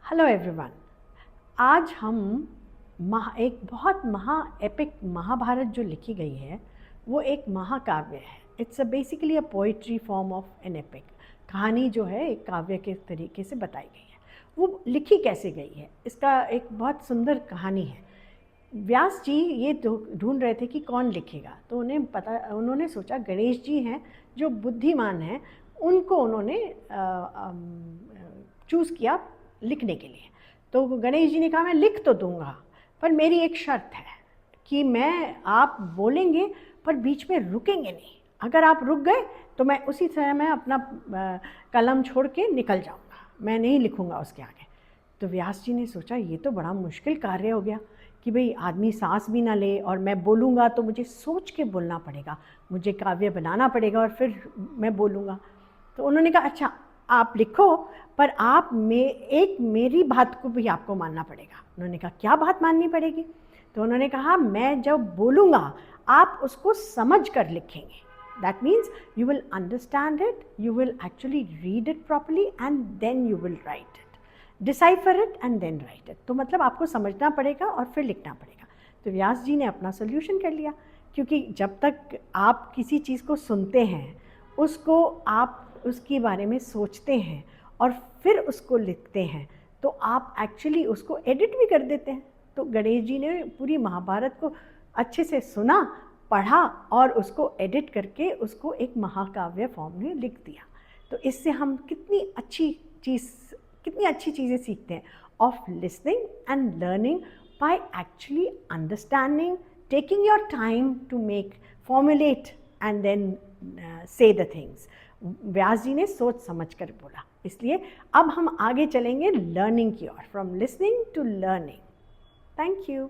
Hello everyone. आज हम एक बहुत एपिक महाभारत जो लिखी गई है वो एक महाकाव्य है। It's basically a poetry form of an epic. कहानी जो है एक काव्य के तरीके से बताई गई है। वो लिखी कैसे गई है, इसका एक बहुत सुंदर कहानी है। व्यास जी ये ढूंढ रहे थे कि कौन लिखेगा, तो उन्होंने सोचा गणेश जी हैं जो बुद्धिमान हैं, उनको उन्होंने चूज़ किया लिखने के लिए। तो गणेश जी ने कहा मैं लिख तो दूंगा, पर मेरी एक शर्त है कि आप बोलेंगे पर बीच में रुकेंगे नहीं। अगर आप रुक गए तो मैं उसी समय में अपना कलम छोड़ के निकल जाऊंगा, मैं नहीं लिखूंगा उसके आगे। तो व्यास जी ने सोचा ये तो बड़ा मुश्किल कार्य हो गया कि भाई आदमी सांस भी ना ले, और मैं बोलूँगा तो मुझे सोच के बोलना पड़ेगा, मुझे काव्य बनाना पड़ेगा और फिर मैं बोलूँगा। तो उन्होंने कहा अच्छा आप लिखो, पर आप मेरी बात को भी आपको मानना पड़ेगा। उन्होंने कहा क्या बात माननी पड़ेगी? तो उन्होंने कहा मैं जब बोलूँगा आप उसको समझ कर लिखेंगे। That means you will understand it, you will actually read it properly and then you will write it, decipher it and then write it. तो मतलब आपको समझना पड़ेगा और फिर लिखना पड़ेगा। तो व्यास जी ने अपना सोल्यूशन कर लिया, क्योंकि जब तक आप किसी चीज़ को सुनते हैं, उसको आप उसके बारे में सोचते हैं और फिर उसको लिखते हैं, तो आप एक्चुअली उसको एडिट भी कर देते हैं। तो गणेश जी ने पूरी महाभारत को अच्छे से सुना, पढ़ा और उसको एडिट करके उसको एक महाकाव्य फॉर्म में लिख दिया। तो इससे हम कितनी अच्छी चीज़ें सीखते हैं of listening and learning by actually understanding, taking your time to make formulate and then say the things. Vyas ji ने सोच समझ कर बोला, इसलिए अब हम आगे चलेंगे लर्निंग की ओर, from listening to learning. Thank you.